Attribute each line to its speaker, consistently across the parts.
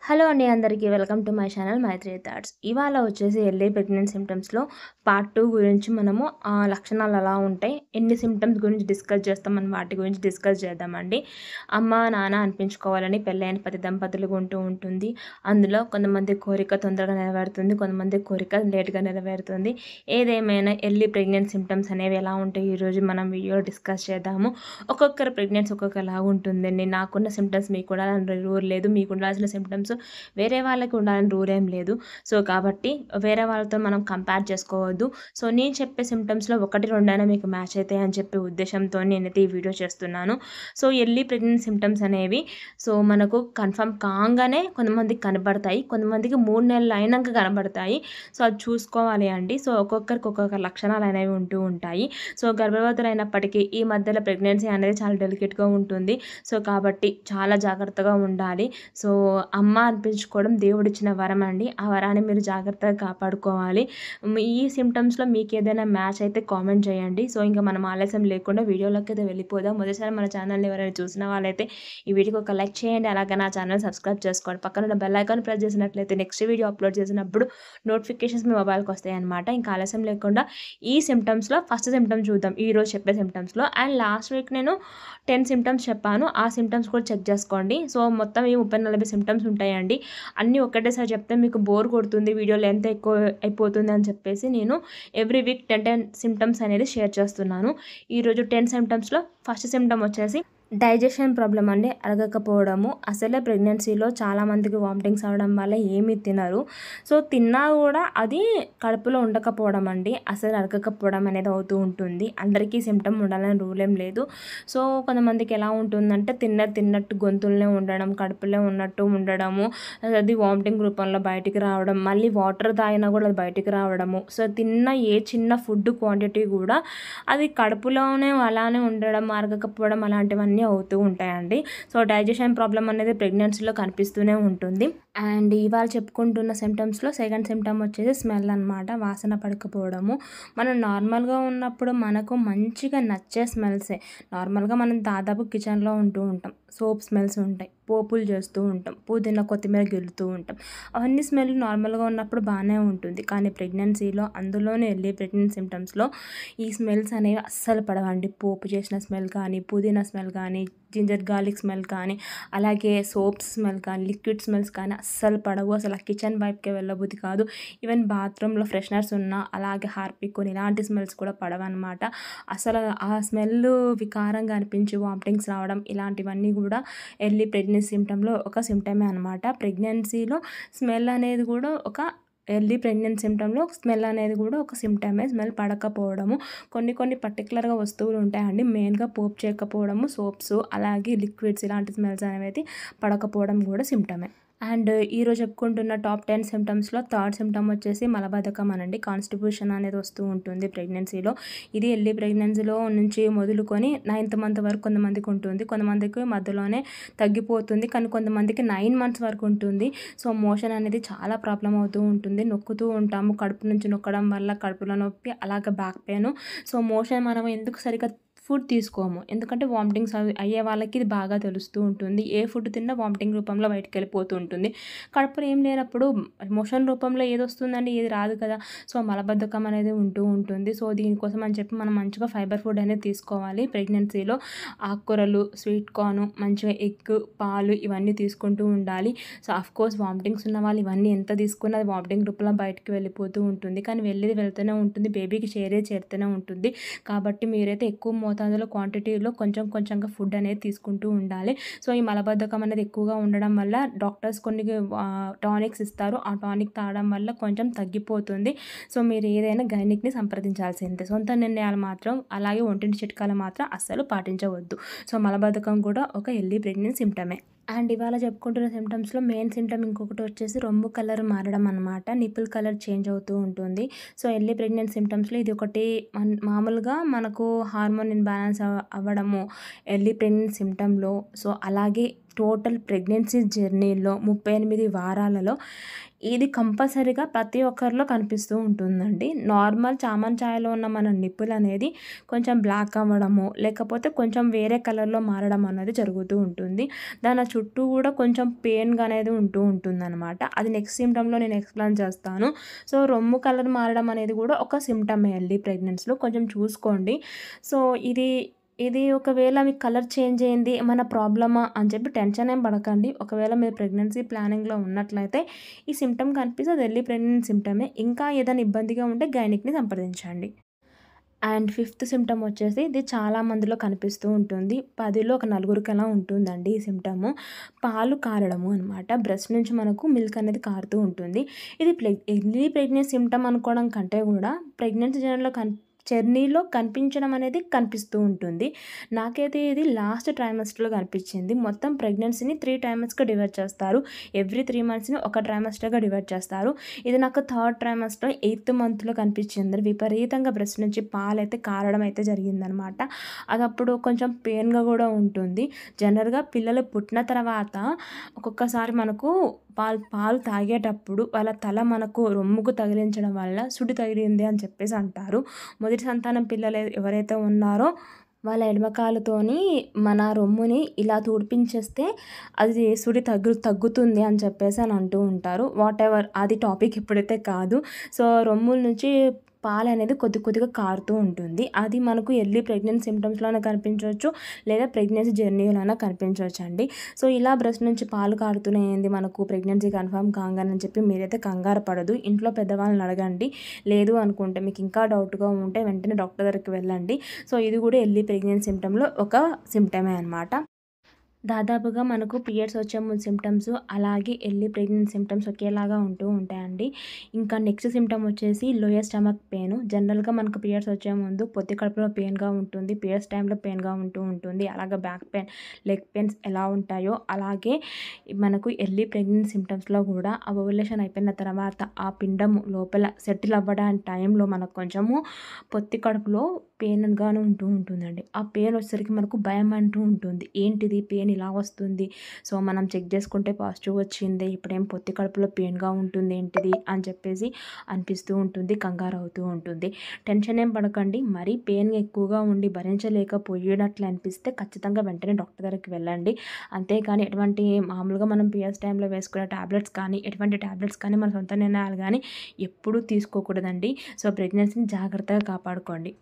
Speaker 1: Hello అండి అందరికీ welcome to my channel Maitri thoughts. ఇవాళ వచ్చేసి ఎర్లీ ప్రెగ్నెన్సీ సిమ్టమ్స్లో పార్ట్ 2 గురించి మనము లక్షణాలు ఎలా ఉంటాయి, ఎన్ని సిమ్టమ్స్ గురించి డిస్కస్ చేస్తాం, మనం వాటి గురించి డిస్కస్ చేద్దామండి. అమ్మ నాన్న అనిపించుకోవాలని పెళ్ళైన ప్రతి దంపతులకు ఉంటూ ఉంటుంది. అందులో కొంతమంది కోరిక తొందరగా నెరవేరుతుంది, కొంతమంది కోరిక లేట్గా నెరవేరుతుంది. ఏదేమైనా ఎర్లీ ప్రెగ్నెన్సీ సిమ్టమ్స్ అనేవి ఎలా ఉంటాయి ఈరోజు మనం వీడియోలో డిస్కస్ చేద్దాము. ఒక్కొక్కరి ప్రెగ్నెన్సీ ఒక్కొక్కలా ఉంటుందండి. నాకున్న సిమ్టమ్స్ మీకు కూడా రూల్ లేదు, మీకు ఉండాల్సిన సిమ్టమ్స్ వేరే వాళ్ళకి ఉండాలని రూల్ ఏం లేదు. సో కాబట్టి వేరే వాళ్ళతో మనం కంపేర్ చేసుకోవద్దు. సో నేను చెప్పే సిమ్టమ్స్లో 1-2 మీకు మ్యాచ్ అవుతాయి అని చెప్పే ఉద్దేశంతో నేనైతే ఈ వీడియో చేస్తున్నాను. సో ఎర్లీ ప్రెగ్నెన్సీ సిమ్టమ్స్ అనేవి సో మనకు కన్ఫర్మ్ కాగానే కొంతమందికి కనబడతాయి, కొంతమందికి 3 నెలలు అయినాక కనబడతాయి. సో అది చూసుకోవాలి అండి. సో ఒక్కొక్కరికి ఒక్కొక్క లక్షణాలు అనేవి ఉంటూ ఉంటాయి. సో గర్భవతులు అయినప్పటికీ ఈ మధ్యలో ప్రెగ్నెన్సీ అనేది చాలా డెలికేట్గా ఉంటుంది. సో కాబట్టి చాలా జాగ్రత్తగా ఉండాలి. సో అమ్మ అనిపించుకోవడం దేవుడిచ్చిన వరం అండి. ఆ వరాన్ని మీరు జాగ్రత్తగా కాపాడుకోవాలి. ఈ సిమ్టమ్స్లో మీకు ఏదైనా మ్యాచ్ అయితే కామెంట్ చేయండి. సో ఇంకా మనం ఆలస్యం లేకుండా వీడియోలోకి అయితే వెళ్ళిపోదాం. మొదటిసారి మన ఛానల్ని ఎవరైనా చూసిన వాళ్ళైతే ఈ వీడియోకి ఒక లైక్ చేయండి, అలాగే నా ఛానల్ సబ్స్క్రైబ్ చేసుకోండి. పక్కన ఉన్న బెల్ ఐకాన్ ప్రెస్ చేసినట్లయితే నెక్స్ట్ వీడియో అప్లోడ్ చేసినప్పుడు నోటిఫికేషన్స్ మీ మొబైల్కి వస్తాయి అనమాట. ఇంకా ఆలస్యం లేకుండా ఈ సిమ్టమ్స్లో ఫస్ట్ సిమ్టమ్ చూద్దాం ఈరోజు చెప్పే సిమ్టమ్స్లో. అండ్ లాస్ట్ వీక్ నేను 10 సిమ్టమ్స్ చెప్పాను, ఆ సిమ్టమ్స్ కూడా చెక్ చేసుకోండి. సో మొత్తం ఈ 30-40 సిమ్టమ్స్ ఉంటాయండి. అన్నీ ఒక్కటేసారి చెప్తే మీకు బోర్ కొడుతుంది, వీడియో లెంత్ ఎక్కువ అయిపోతుంది అని చెప్పేసి నేను ఎవ్రీ వీక్ 10 సిమ్టమ్స్ అనేది షేర్ చేస్తున్నాను. ఈరోజు 10 సిమ్టమ్స్లో ఫస్ట్ సిమ్టమ్ వచ్చేసి డైజెషన్ ప్రాబ్లం అండి. అరగకపోవడము. అసలే ప్రెగ్నెన్సీలో చాలామందికి వామిటింగ్స్ అవ్వడం వల్ల ఏమీ తినరు. సో తిన్నా కూడా అది కడుపులో ఉండకపోవడం అండి, అసలు అరగకపోవడం అనేది అవుతూ ఉంటుంది. అందరికీ సిమ్టమ్ ఉండాలని రూల్ ఏం లేదు. సో కొంతమందికి ఎలా ఉంటుందంటే తిన్నట్టు గొంతులనే ఉండడం, కడుపులో ఉన్నట్టు ఉండడము, అది వామిటింగ్ రూపంలో బయటికి రావడం, మళ్ళీ వాటర్ తాగినా కూడా అది బయటికి రావడము. సో తిన్న ఏ చిన్న ఫుడ్ క్వాంటిటీ కూడా అది కడుపులోనే అలానే ఉండడం, అరగకపోవడం అలాంటివన్నీ అవుతూ ఉంటాయండి. సో డైజెషన్ ప్రాబ్లం అనేది ప్రెగ్నెన్సీలో కనిపిస్తూనే ఉంటుంది. అండ్ ఇవాళ చెప్పుకుంటున్న సిమ్టమ్స్లో సెకండ్ సిమ్టమ్ వచ్చేసి స్మెల్ అనమాట. వాసన పడకపోవడము. మనం నార్మల్గా ఉన్నప్పుడు మనకు మంచిగా నచ్చే స్మెల్సే. నార్మల్గా మనం దాదాపు కిచెన్లో ఉంటూ ఉంటాం, సోప్ స్మెల్స్ ఉంటాయి, పోపులు చేస్తూ ఉంటాం, పుదీనా కొత్తిమీర గిల్లుతూ ఉంటాం. అవన్నీ స్మెల్ నార్మల్గా ఉన్నప్పుడు బాగానే ఉంటుంది. కానీ ప్రెగ్నెన్సీలో, అందులోనే ఎర్లీ ప్రెగ్నెన్సీ సిమ్టమ్స్లో ఈ స్మెల్స్ అనేవి అస్సలు పడవండి. పోపు చేసిన స్మెల్ కానీ, పుదీనా స్మెల్ కానీ, జింజర్ గార్లిక్ స్మెల్ కానీ, అలాగే సోప్స్ స్మెల్ కానీ, లిక్విడ్ స్మెల్స్ కానీ అస్సలు పడవు. అసలు ఆ కిచెన్ వైపుకే వెళ్ళబుద్ధి కాదు. ఈవెన్ బాత్రూంలో ఫ్రెషనర్స్ ఉన్నా, అలాగే హార్పిక్ ఇలాంటి స్మెల్స్ కూడా పడవన్నమాట. అసలు ఆ స్మెల్ వికారంగా అనిపించి వామిటింగ్స్ రావడం ఇలాంటివన్నీ కూడా ఎర్లీ ప్రెగ్నెన్సీ సిమ్టంలో ఒక సిమ్టమే అనమాట. ప్రెగ్నెన్సీలో స్మెల్ అనేది కూడా ఒక ఎర్లీ ప్రెగ్నెన్సీ సిమ్టంలో స్మెల్ అనేది కూడా ఒక సిమ్టమే. స్మెల్ పడకపోవడము. కొన్ని పర్టికులర్గా వస్తువులు ఉంటాయండి, మెయిన్గా పోపు చేయకపోవడము, సోప్స్ అలాగే లిక్విడ్స్ ఇలాంటి స్మెల్స్ అనేవి పడకపోవడం కూడా సిమ్టమే. అండ్ ఈరోజు చెప్పుకుంటున్న టాప్ 10 సిమ్టమ్స్లో థర్డ్ సిమ్టమ్ వచ్చేసి మలబద్ధకం అనండి. కాన్స్టిట్యూషన్ అనేది వస్తూ ఉంటుంది ప్రెగ్నెన్సీలో. ఇది ఎర్లీ ప్రెగ్నెన్సీలో నుంచి మొదలుకొని 9th మంత్ వరకు కొంతమందికి ఉంటుంది, కొంతమందికి మధ్యలోనే తగ్గిపోతుంది, కానీ కొంతమందికి 9 months వరకు ఉంటుంది. సో మోషన్ అనేది చాలా ప్రాబ్లం అవుతూ ఉంటుంది, నొక్కుతూ ఉంటాము, కడుపు నుంచి నొక్కడం వల్ల కడుపులో నొప్పి, అలాగే బ్యాక్ పెయిన్. సో మోషన్ మనం ఎందుకు సరిగ్గా ఫుడ్ తీసుకోము, ఎందుకంటే వామిటింగ్స్ అయ్యే వాళ్ళకి ఇది బాగా తెలుస్తూ ఉంటుంది. ఏ ఫుడ్ తిన్నా వామిటింగ్ రూపంలో బయటికి వెళ్ళిపోతూ ఉంటుంది. కడుపులో ఏం లేనప్పుడు మోషన్ రూపంలో ఏది వస్తుందండి, ఏది రాదు కదా. సో మలబద్ధకం అనేది ఉంటూ ఉంటుంది. సో దీనికోసం అని చెప్పి మనం మంచిగా ఫైబర్ ఫుడ్ అనేది తీసుకోవాలి. ప్రెగ్నెన్సీలో ఆకుకూరలు, స్వీట్ కార్న్, మంచిగా ఎగ్, పాలు ఇవన్నీ తీసుకుంటూ ఉండాలి. సో అఫ్కోర్స్ వామిటింగ్స్ ఉన్న వాళ్ళు ఇవన్నీ ఎంత తీసుకున్నా అది వామిటింగ్ రూపంలో బయటికి వెళ్ళిపోతూ ఉంటుంది, కానీ వెళ్తూనే ఉంటుంది, బేబీకి చేరుతూనే ఉంటుంది. కాబట్టి మీరైతే ఎక్కువ మోతాదులో క్వాంటిటీలో కొంచెంగా ఫుడ్ అనేది తీసుకుంటూ ఉండాలి. సో ఈ మలబద్ధకం అనేది ఎక్కువగా ఉండడం వల్ల డాక్టర్స్ కొన్ని టానిక్స్ ఇస్తారు, ఆ టానిక్ తాగడం వల్ల కొంచెం తగ్గిపోతుంది. సో మీరు ఏదైనా గైనిక్ని సంప్రదించాల్సిందే. సొంత నిర్ణయాలు మాత్రం, అలాగే ఒంటింటి చిట్కాలు మాత్రం అస్సలు పాటించవద్దు. సో మలబద్ధకం కూడా ఒక ఎర్లీ ప్రెగ్నెన్సీ సిమ్టమే. అండ్ ఇవాళ చెప్పుకుంటున్న సిమ్టమ్స్లో మెయిన్ సిమ్టమ్ ఇంకొకటి వచ్చేసి రొమ్ము కలర్ మారడం అనమాట. నిపుల్ కలర్ చేంజ్ అవుతూ ఉంటుంది. సో ఎర్లీ ప్రెగ్నెన్సీ సిమ్టమ్స్లో ఇది ఒకటి. మామూలుగా మనకు హార్మోన్ ఇన్బ్యాలెన్స్ అవ్వడము ఎర్లీ ప్రెగ్నెన్సీ సిమ్టంలో. సో అలాగే టోటల్ ప్రెగ్నెన్సీ జర్నీలో 38 వారాలలో ఇది కంపల్సరీగా ప్రతి ఒక్కరిలో కనిపిస్తూ ఉంటుందండి. నార్మల్ చామన్ ఛాయలో ఉన్న మన నిప్పులు అనేది కొంచెం బ్లాక్ అవ్వడము, లేకపోతే కొంచెం వేరే కలర్‌లో మారడం అనేది జరుగుతూ ఉంటుంది. దాని చుట్టూ కూడా కొంచెం పెయిన్‌గా అనేది ఉంటూ ఉంటుందనమాట. అది నెక్స్ట్ సిమ్టమ్‌లో నేను ఎక్స్‌ప్లెయిన్ చేస్తాను. సో, రొమ్ము కలర్ మారడం అనేది కూడా ఒక సిమ్టమే అండి ప్రెగ్నెన్సీలో. కొంచెం చూసుకోండి. సో, ఇది ఒకవేళ మీకు కలర్ చేంజ్ అయింది ఏమన్నా ప్రాబ్లమా అని చెప్పి టెన్షన్ ఏం పడకండి. ఒకవేళ మీరు ప్రెగ్నెన్సీ ప్లానింగ్‌లో ఉన్నట్లయితే ఈ సిమ్టమ్ కనిపిస్తే అది ఎర్లీ ప్రెగ్నెన్సీ సిమ్టమే. ఇంకా ఏదైనా ఇబ్బందిగా ఉంటే గైనిక్‌ని సంప్రదించండి. అండ్ ఫిఫ్త్ సిమ్టమ్ వచ్చేసి ఇది చాలా మందిలో కనిపిస్తూ ఉంటుంది. 10లో ఒక నలుగురికి అలా ఉంటుందండి ఈ సిమ్టము. పాలు కారడము అనమాట. బ్రెస్ట్ నుంచి మనకు మిల్క్ అనేది కారుతూ ఉంటుంది. ఇది ఎర్లీ ప్రెగ్నెన్సీ సిమ్టమ్ అనుకోవడం కంటే కూడా ప్రెగ్నెన్సీ జర్నీలో కనిపించడం అనేది కనిపిస్తూ ఉంటుంది. నాకైతే ఇది లాస్ట్ ట్రైమస్టర్‌లో కనిపించింది. మొత్తం ప్రెగ్నెన్సీని 3 ట్రైమస్‌గా డివైడ్ చేస్తారు. ఎవ్రీ 3 మంత్స్‌ని ఒక ట్రైమస్టర్‌గా డివైడ్ చేస్తారు. ఇది నాకు థర్డ్ ట్రైమస్టర్ 8థ్ మంత్‌లో కనిపించింది. విపరీతంగా బ్రెస్ట్ నుంచి పాలైతే కారడం అయితే జరిగిందనమాట. అది అప్పుడు కొంచెం పెయిన్‌గా కూడా ఉంటుంది. జనరల్‌గా పిల్లలు పుట్టిన తర్వాత ఒక్కొక్కసారి మనకు పాలు తాగేటప్పుడు వాళ్ళ తల మనకు రొమ్ముకు తగిలించడం వల్ల సుడి తగిలింది అని చెప్పేసి అంటారు. మొదటి సంతానం పిల్లలు ఎవరైతే ఉన్నారో వాళ్ళ ఎడమ కాలుతోని మన రొమ్ముని ఇలా తుడిపించేస్తే అది సుడి తగ్గుతుంది అని చెప్పేసి అని అంటూ ఉంటారు. వాటెవర్ అది టాపిక్ ఇప్పుడైతే కాదు. సో, రొమ్ముల నుంచి పాలనేది కొద్దిగా కారుతూ ఉంటుంది. అది మనకు ఎర్లీ ప్రెగ్నెన్సీ సిమ్టమ్స్‌లోనే కనిపించవచ్చు. లేదా ప్రెగ్నెన్సీ జర్నీలోనే కనిపించవచ్చండి. సో, ఇలా బ్రెస్ట్ నుంచి పాలు కారుతూనే ఏంది మనకు ప్రెగ్నెన్సీ కన్ఫర్మ్ కాంగానే అని చెప్పి మీరైతే కంగారు పడొద్దు. ఇంట్లో పెద్దవాళ్ళని అడగండి. లేదు అనుకుంటే మీకు ఇంకా డౌట్‌గా ఉంటే వెంటనే డాక్టర్ దగ్గరికి వెళ్ళండి. సో, ఇది కూడా ఎర్లీ ప్రెగ్నెన్సీ సిమ్టమ్‌లో ఒక సిమ్టమే అనమాట. దాదాపుగా మనకు పీరియడ్స్ వచ్చే ముందు సిమ్టమ్స్, అలాగే ఎర్లీ ప్రెగ్నెన్సీ సిమ్టమ్స్ ఒకేలాగా ఉంటూ ఉంటాయండి. ఇంకా నెక్స్ట్ సిమ్టమ్ వచ్చేసి లోయర్ స్టమక్ పెయిన్. జనరల్‌గా మనకు పీరియడ్స్ వచ్చే ముందు పొత్తి కడుపులో పెయిన్‌గా ఉంటుంది. పీరియడ్స్ టైంలో పెయిన్‌గా ఉంటూ ఉంటుంది. అలాగే బ్యాక్ పెయిన్, లెగ్ పెయిన్స్ ఎలా ఉంటాయో అలాగే మనకు ఎర్లీ ప్రెగ్నెన్సీ సిమ్టమ్స్‌లో కూడా ఆ ఓవ్యులేషన్ అయిపోయిన తర్వాత ఆ పిండము లోపల సెటిల్ అవ్వడానికి టైంలో మనకు కొంచెము పొత్తి కడుపులో పెయిన్‌గాను ఉంటూ ఉంటుందండి. ఆ పెయిన్ వచ్చేసరికి మనకు భయం అంటూ ఉంటుంది. ఏంటిది పెయిన్ ఇలా వస్తుంది? సో, మనం చెక్ చేసుకుంటే పాజిటివ్ వచ్చింది. ఇప్పుడేం పొత్తి కడుపులో పెయిన్‌గా ఉంటుంది ఏంటిది అని చెప్పేసి అనిపిస్తూ ఉంటుంది. కంగారు అవుతూ ఉంటుంది. టెన్షన్ ఏం పడకండి. మరీ పెయిన్ ఎక్కువగా ఉండి భరించలేకపోయినట్లు అనిపిస్తే ఖచ్చితంగా వెంటనే డాక్టర్ దగ్గరికి వెళ్ళండి. అంతేకాని ఎటువంటి మామూలుగా మనం పీరియడ్స్ టైంలో వేసుకునే టాబ్లెట్స్ కానీ, ఎటువంటి టాబ్లెట్స్ కానీ మన సొంత నిర్ణయాలు కానీ ఎప్పుడూ తీసుకోకూడదండి. సో, ప్రెగ్నెన్సీని జాగ్రత్తగా కాపాడుకోండి.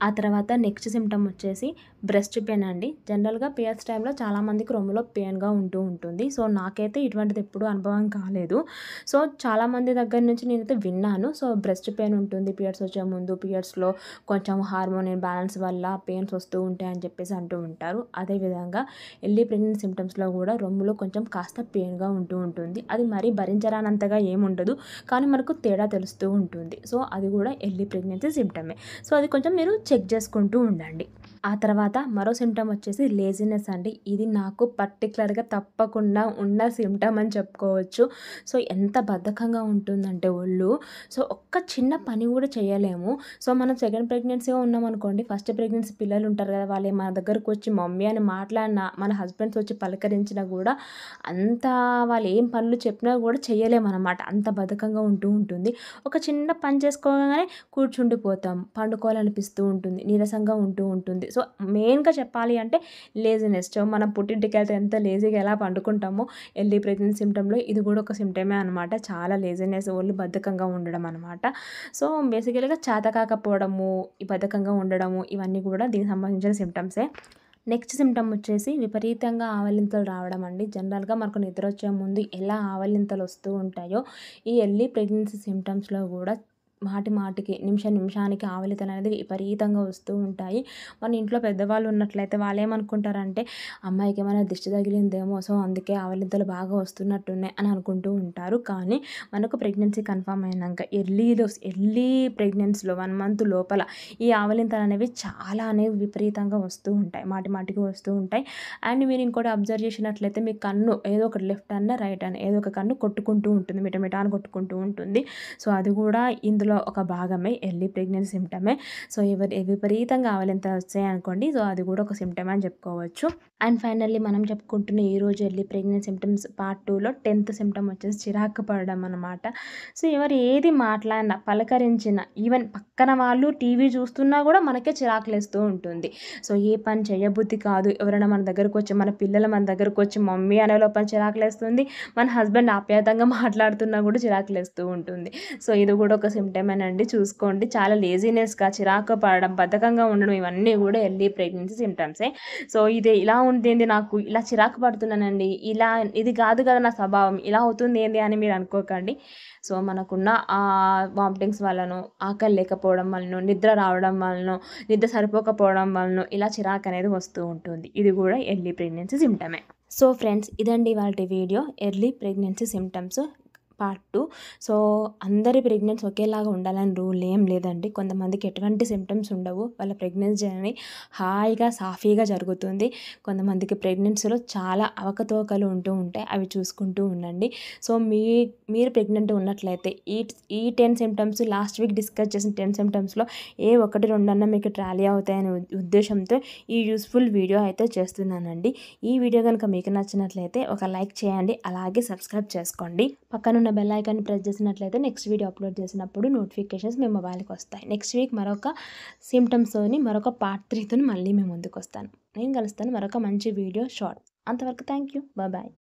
Speaker 1: ఆ తర్వాత నెక్స్ట్ సిమ్టమ్ వచ్చేసి బ్రెస్ట్ పెయిన్ అండి. జనరల్‌గా పీరియడ్స్ టైంలో చాలామందికి రొమ్ములో పెయిన్‌గా ఉంటూ ఉంటుంది. సో, నాకైతే ఇటువంటిది ఎప్పుడూ అనుభవం కాలేదు. సో, చాలామంది దగ్గర నుంచి నేనైతే విన్నాను. సో, బ్రెస్ట్ పెయిన్ ఉంటుంది పీరియడ్స్ వచ్చే ముందు. పీరియడ్స్‌లో కొంచెం హార్మోన్ ఇంబాలెన్స్ వల్ల పెయిన్స్ వస్తూ ఉంటాయని చెప్పేసి అంటూ ఉంటారు. అదేవిధంగా ఎర్లీ ప్రెగ్నెన్సీ సిమ్టమ్స్‌లో కూడా రొమ్ములో కొంచెం కాస్త పెయిన్‌గా ఉంటూ ఉంటుంది. అది మరీ భరించరానంతగా ఏముండదు. కానీ మనకు తేడా తెలుస్తూ ఉంటుంది. సో, అది కూడా ఎర్లీ ప్రెగ్నెన్సీ సిమ్టమే. సో, అది కొంచెం మీరు చెక్ చేసుకుంటూ ఉండండి. ఆ తర్వాత మరో సిమ్టమ్ వచ్చేసి లేజినెస్ అండి. ఇది నాకు పర్టిక్యులర్‌గా తప్పకుండా ఉన్న సిమ్టమ్ అని చెప్పుకోవచ్చు. సో, ఎంత బద్ధకంగా ఉంటుందంటే ఒళ్ళు. సో, ఒక్క చిన్న పని కూడా చేయలేము. సో, మనం సెకండ్ ప్రెగ్నెన్సీగా ఉన్నామనుకోండి, ఫస్ట్ ప్రెగ్నెన్సీ పిల్లలు ఉంటారు కదా! వాళ్ళు మన దగ్గరకు వచ్చి మమ్మీ అని మాట్లాడినా, మన హస్బెండ్స్ వచ్చి పలకరించినా కూడా అంత వాళ్ళు ఏం పనులు చెప్పినా కూడా చేయలేమనమాట. అంత బద్ధకంగా ఉంటూ ఉంటుంది. ఒక చిన్న పని చేసుకోగానే కూర్చుండిపోతాం. పండుకోవాలనిపిస్తూ ఉంటుంది. నీరసంగా ఉంటూ ఉంటుంది. సో, మెయిన్‌గా చెప్పాలి అంటే లేజినెస్. సో, మనం పుట్టింటికెళ్తే ఎంత లేజీగా ఎలా పండుకుంటామో ఎర్లీ ప్రెగ్నెన్సీ సిమ్టమ్‌లో ఇది కూడా ఒక సిమ్టమే అనమాట. చాలా లేజినెస్, ఒళ్ళు బద్ధకంగా ఉండడం అనమాట. సో, బేసికల్‌గా చేత కాకపోవడము, ఈ బద్ధకంగా ఉండడము ఇవన్నీ కూడా దీనికి సంబంధించిన సిమ్టమ్సే. నెక్స్ట్ సిమ్టమ్ వచ్చేసి విపరీతంగా ఆవలింతలు రావడం అండి. జనరల్‌గా మనకు నిద్రొచ్చే ముందు ఎలా ఆవలింతలు వస్తూ ఉంటాయో, ఈ ఎర్లీ ప్రెగ్నెన్సీ సిమ్టమ్స్‌లో కూడా మాటికి నిమిషానికి ఆవలింతలు అనేది విపరీతంగా వస్తూ ఉంటాయి. మన ఇంట్లో పెద్దవాళ్ళు ఉన్నట్లయితే వాళ్ళేమనుకుంటారంటే, అమ్మాయికి ఏమైనా దిష్టి తగిలిందేమో, సో, అందుకే ఆవలింతలు బాగా వస్తున్నట్టున్నాయి అని అనుకుంటూ ఉంటారు. కానీ మనకు ప్రెగ్నెన్సీ కన్ఫర్మ్ అయినంక ఎర్లీ ప్రెగ్నెన్సీలో 1 మంత్ లోపల ఈ ఆవలింతలు అనేవి చాలా అనేవి విపరీతంగా వస్తూ ఉంటాయి. మాటికి వస్తూ ఉంటాయి. అండ్ మీరు ఇంకోటి అబ్జర్వ్ చేసినట్లయితే మీ కన్ను ఏదో ఒకటి లెఫ్ట్ అన్నా, రైట్ అన్నా ఏదో ఒక కన్ను కొట్టుకుంటూ ఉంటుంది. మిటమిట అని కొట్టుకుంటూ ఉంటుంది. సో, అది కూడా ఇందులో సిమ్టమ్స్లో ఒక భాగమే ఎర్లీ ప్రెగ్నెన్సీ సిమ్టమే. సో విపరీతంగా ఆవలింత వచ్చాయనుకోండి, సో అది కూడా ఒక సిమ్టమ్ అని చెప్పుకోవచ్చు. అండ్ ఫైనల్లీ మనం చెప్పుకుంటున్న ఈరోజు ఎర్లీ ప్రెగ్నెన్సీ సిమ్టమ్స్ పార్ట్ 2లో 10th సిమ్టమ్ వచ్చేసి చిరాకు పడడం అనమాట. సో ఎవరు ఏది మాట్లాడినా, పలకరించినా, ఈవెన్ పక్కన వాళ్ళు టీవీ చూస్తున్నా కూడా మనకే చిరాకులేస్తూ ఉంటుంది. సో ఏ పని చేయబుద్ధి కాదు. ఎవరైనా మన దగ్గరకు వచ్చి, మన పిల్లలు మన దగ్గరకు వచ్చి మమ్మీ అనే లోపల చిరాకులేస్తుంది. మన హస్బెండ్ ఆప్యాయంగా మాట్లాడుతున్నా కూడా చిరాకులేస్తూ ఉంటుంది. సో ఇది కూడా ఒక సిమ్టమేనండి, చూసుకోండి. చాలా లేజీనెస్గా, చిరాకు పడడం, బద్ధకంగా ఉండడం, ఇవన్నీ కూడా ఎర్లీ ప్రెగ్నెన్సీ సిమ్టమ్సే. సో ఇది ఇలా ఉంటుంది, నాకు ఇలా చిరాకు పడుతున్నానండి, ఇది కాదు కదా నా స్వభావం, ఇలా అవుతుంది ఏంది అని మీరు అనుకోకండి. సో మనకున్న వామిటింగ్స్ వల్లనో, ఆకలి లేకపోవడం వలనో, నిద్ర రావడం వలనో, నిద్ర సరిపోకపోవడం వలనో ఇలా చిరాకు అనేది వస్తూ ఉంటుంది. ఇది కూడా ఎర్లీ ప్రెగ్నెన్సీ సిమ్టమే. సో ఫ్రెండ్స్, ఇదండి ఇవాల్టి video, early pregnancy symptoms part 2. So అందరి ప్రెగ్నెన్సీ ఒకేలాగా ఉండాలని రూల్ ఏం లేదండి. కొంతమందికి ఎటువంటి సిమ్టమ్స్ ఉండవు, వాళ్ళ ప్రెగ్నెన్సీ అనేది హాయిగా సాఫీగా జరుగుతుంది. కొంతమందికి ప్రెగ్నెన్సీలో చాలా అవకతవకలు ఉంటూ ఉంటాయి, అవి చూసుకుంటూ ఉండండి. సో మీరు ప్రెగ్నెంట్ ఉన్నట్లయితే ఈ 10 సిమ్టమ్స్, లాస్ట్ వీక్ డిస్కస్ చేసిన 10 సిమ్టమ్స్లో ఏ 1-2 మీకు ట్రాలీ అవుతాయనే ఉద్దేశంతో ఈ యూస్ఫుల్ వీడియో అయితే చేస్తున్నానండి. ఈ వీడియో కనుక మీకు నచ్చినట్లయితే ఒక లైక్ చేయండి, అలాగే సబ్స్క్రైబ్ చేసుకోండి. పక్కనున్న బెల్ ఐకాన్ని ప్రెస్ చేసినట్లయితే నెక్స్ట్ వీడియో అప్లోడ్ చేసినప్పుడు నోటిఫికేషన్స్ మీ మొబైల్కి వస్తాయి. నెక్స్ట్ వీక్ మరొక సిమ్టమ్స్తోని, మరొక పార్ట్ 3తోని మళ్ళీ మేము ముందుకు వస్తాను. నేను కలుస్తాను మరొక మంచి వీడియో షార్ట్. అంతవరకు థ్యాంక్ యూ, బాయ్.